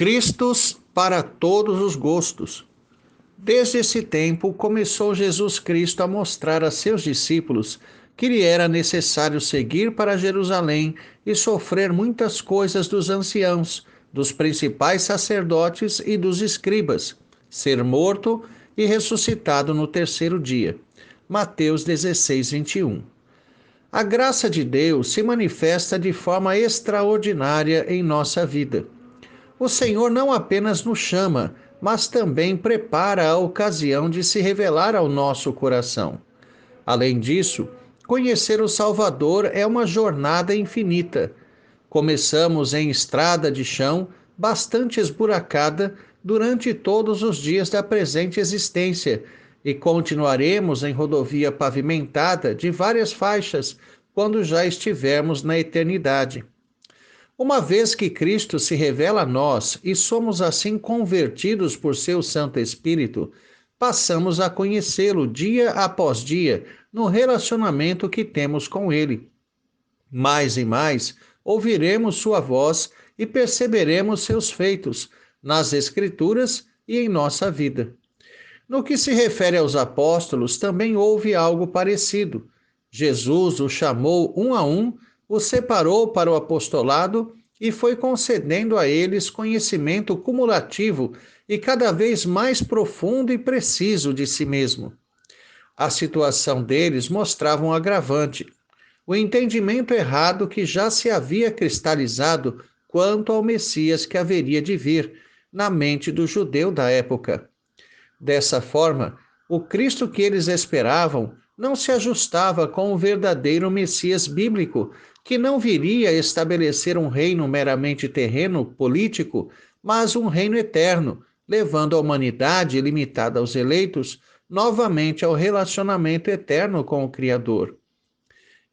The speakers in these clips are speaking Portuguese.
Cristos para todos os gostos. Desde esse tempo, começou Jesus Cristo a mostrar a seus discípulos que lhe era necessário seguir para Jerusalém e sofrer muitas coisas dos anciãos, dos principais sacerdotes e dos escribas, ser morto e ressuscitado no terceiro dia. Mateus 16, 21. A graça de Deus se manifesta de forma extraordinária em nossa vida. O Senhor não apenas nos chama, mas também prepara a ocasião de se revelar ao nosso coração. Além disso, conhecer o Salvador é uma jornada infinita. Começamos em estrada de chão, bastante esburacada, durante todos os dias da presente existência, e continuaremos em rodovia pavimentada de várias faixas, quando já estivermos na eternidade. Uma vez que Cristo se revela a nós e somos assim convertidos por seu Santo Espírito, passamos a conhecê-lo dia após dia no relacionamento que temos com ele. Mais e mais, ouviremos sua voz e perceberemos seus feitos nas Escrituras e em nossa vida. No que se refere aos apóstolos, também houve algo parecido. Jesus os chamou um a um, os separou para o apostolado e foi concedendo a eles conhecimento cumulativo e cada vez mais profundo e preciso de si mesmo. A situação deles mostrava um agravante: o entendimento errado que já se havia cristalizado quanto ao Messias que haveria de vir, na mente do judeu da época. Dessa forma, o Cristo que eles esperavam não se ajustava com o verdadeiro Messias bíblico, que não viria estabelecer um reino meramente terreno, político, mas um reino eterno, levando a humanidade, limitada aos eleitos, novamente ao relacionamento eterno com o Criador.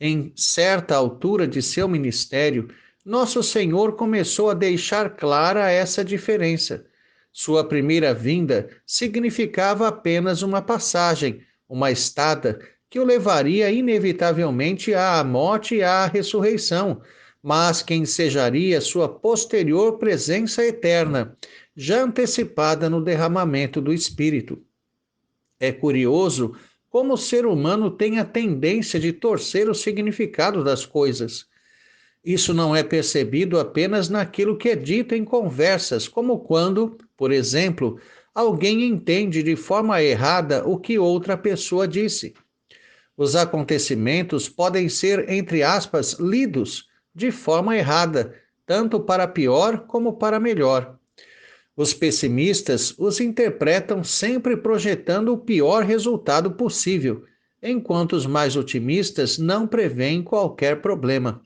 Em certa altura de seu ministério, nosso Senhor começou a deixar clara essa diferença. Sua primeira vinda significava apenas uma passagem, uma estada, que o levaria inevitavelmente à morte e à ressurreição, mas que ensejaria sua posterior presença eterna, já antecipada no derramamento do Espírito. É curioso como o ser humano tem a tendência de torcer o significado das coisas. Isso não é percebido apenas naquilo que é dito em conversas, como quando, por exemplo, alguém entende de forma errada o que outra pessoa disse. Os acontecimentos podem ser, entre aspas, lidos de forma errada, tanto para pior como para melhor. Os pessimistas os interpretam sempre projetando o pior resultado possível, enquanto os mais otimistas não preveem qualquer problema.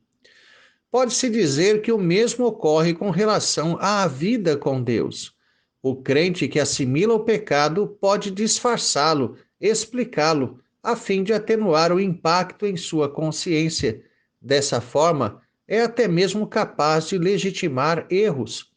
Pode-se dizer que o mesmo ocorre com relação à vida com Deus. O crente que assimila o pecado pode disfarçá-lo, explicá-lo, a fim de atenuar o impacto em sua consciência. Dessa forma, é até mesmo capaz de legitimar erros.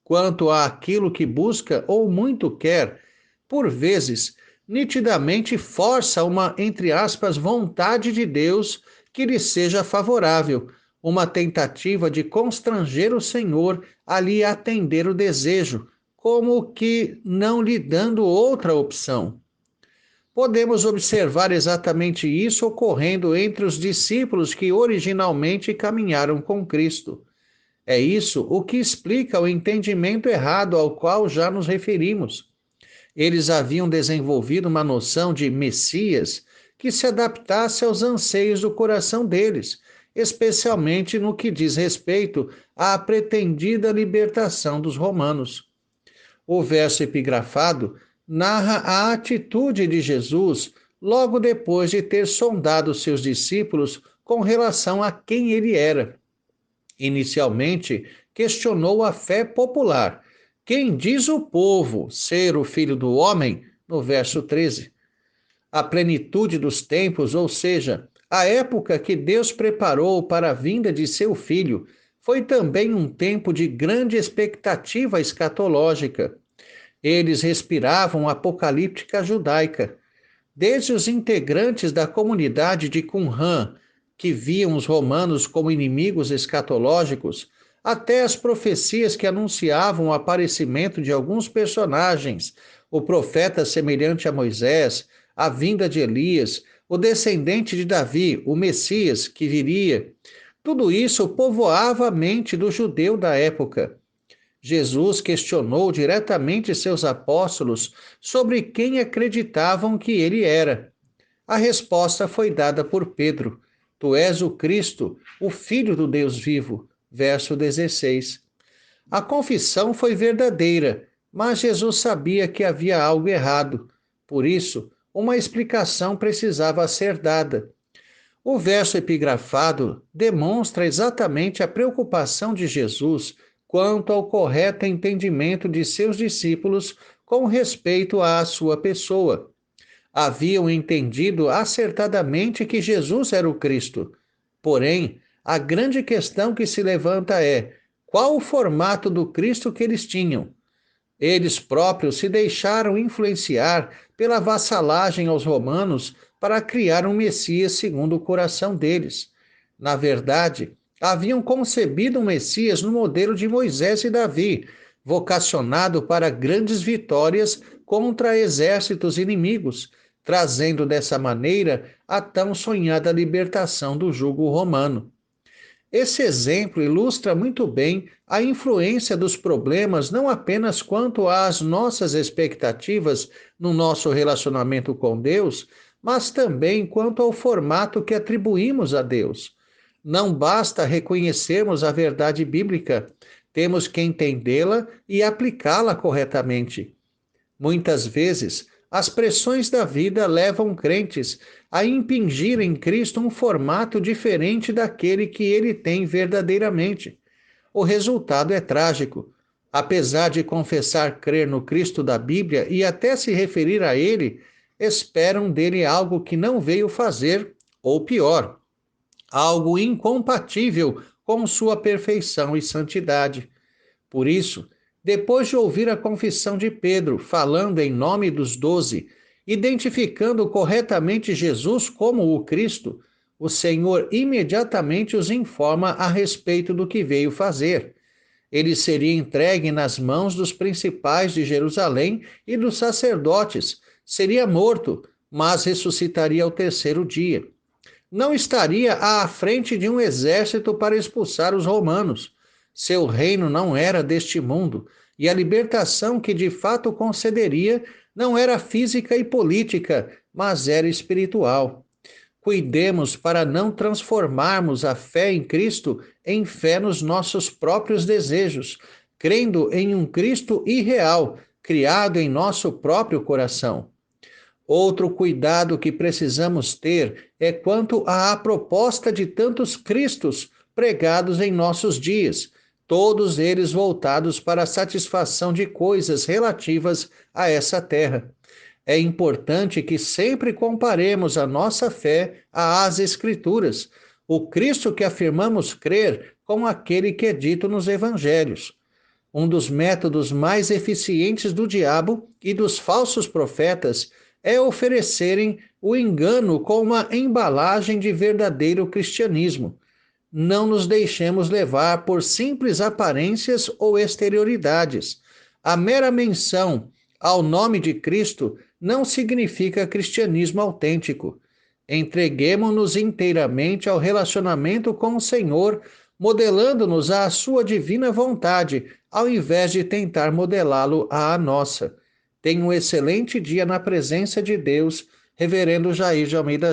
Quanto àquilo que busca ou muito quer, por vezes, nitidamente força uma, entre aspas, vontade de Deus que lhe seja favorável, uma tentativa de constranger o Senhor a lhe atender o desejo, como que não lhe dando outra opção. Podemos observar exatamente isso ocorrendo entre os discípulos que originalmente caminharam com Cristo. É isso o que explica o entendimento errado ao qual já nos referimos. Eles haviam desenvolvido uma noção de Messias que se adaptasse aos anseios do coração deles, especialmente no que diz respeito à pretendida libertação dos romanos. O verso epigrafado narra a atitude de Jesus logo depois de ter sondado seus discípulos com relação a quem ele era. Inicialmente, questionou a fé popular. Quem diz o povo ser o Filho do Homem? No verso 13. A plenitude dos tempos, ou seja, a época que Deus preparou para a vinda de seu Filho, foi também um tempo de grande expectativa escatológica. Eles respiravam apocalíptica judaica. Desde os integrantes da comunidade de Qumran, que viam os romanos como inimigos escatológicos, Até as profecias que anunciavam o aparecimento de alguns personagens, o profeta semelhante a Moisés, a vinda de Elias, o descendente de Davi, o Messias que viria. Tudo isso povoava a mente do judeu da época. Jesus questionou diretamente seus apóstolos sobre quem acreditavam que ele era. A resposta foi dada por Pedro: Tu és o Cristo, o Filho do Deus vivo. Verso 16. A confissão foi verdadeira, mas Jesus sabia que havia algo errado. Por isso, uma explicação precisava ser dada. O verso epigrafado demonstra exatamente a preocupação de Jesus quanto ao correto entendimento de seus discípulos com respeito à sua pessoa. Haviam entendido acertadamente que Jesus era o Cristo. Porém, a grande questão que se levanta é: qual o formato do Cristo que eles tinham? Eles próprios se deixaram influenciar pela vassalagem aos romanos para criar um Messias segundo o coração deles. Na verdade, haviam concebido um Messias no modelo de Moisés e Davi, vocacionado para grandes vitórias contra exércitos inimigos, trazendo dessa maneira a tão sonhada libertação do jugo romano. Esse exemplo ilustra muito bem a influência dos problemas não apenas quanto às nossas expectativas no nosso relacionamento com Deus, mas também quanto ao formato que atribuímos a Deus. Não basta reconhecermos a verdade bíblica, temos que entendê-la e aplicá-la corretamente. Muitas vezes, as pressões da vida levam crentes a impingir em Cristo um formato diferente daquele que ele tem verdadeiramente. O resultado é trágico. Apesar de confessar crer no Cristo da Bíblia e até se referir a ele, esperam dele algo que não veio fazer, ou pior, algo incompatível com sua perfeição e santidade. Por isso, depois de ouvir a confissão de Pedro, falando em nome dos 12, identificando corretamente Jesus como o Cristo, o Senhor imediatamente os informa a respeito do que veio fazer. Ele seria entregue nas mãos dos principais de Jerusalém e dos sacerdotes, seria morto, mas ressuscitaria ao terceiro dia. Não estaria à frente de um exército para expulsar os romanos. Seu reino não era deste mundo, e a libertação que de fato concederia não era física e política, mas era espiritual. Cuidemos para não transformarmos a fé em Cristo em fé nos nossos próprios desejos, crendo em um Cristo irreal, criado em nosso próprio coração. Outro cuidado que precisamos ter é quanto à proposta de tantos Cristos pregados em nossos dias, todos eles voltados para a satisfação de coisas relativas a essa terra. É importante que sempre comparemos a nossa fé às Escrituras, o Cristo que afirmamos crer com aquele que é dito nos Evangelhos. Um dos métodos mais eficientes do diabo e dos falsos profetas é oferecerem o engano com uma embalagem de verdadeiro cristianismo. Não nos deixemos levar por simples aparências ou exterioridades. A mera menção ao nome de Cristo não significa cristianismo autêntico. Entreguemo-nos inteiramente ao relacionamento com o Senhor, modelando-nos à sua divina vontade, ao invés de tentar modelá-lo à nossa. Tenha um excelente dia na presença de Deus, Reverendo Jair de Almeida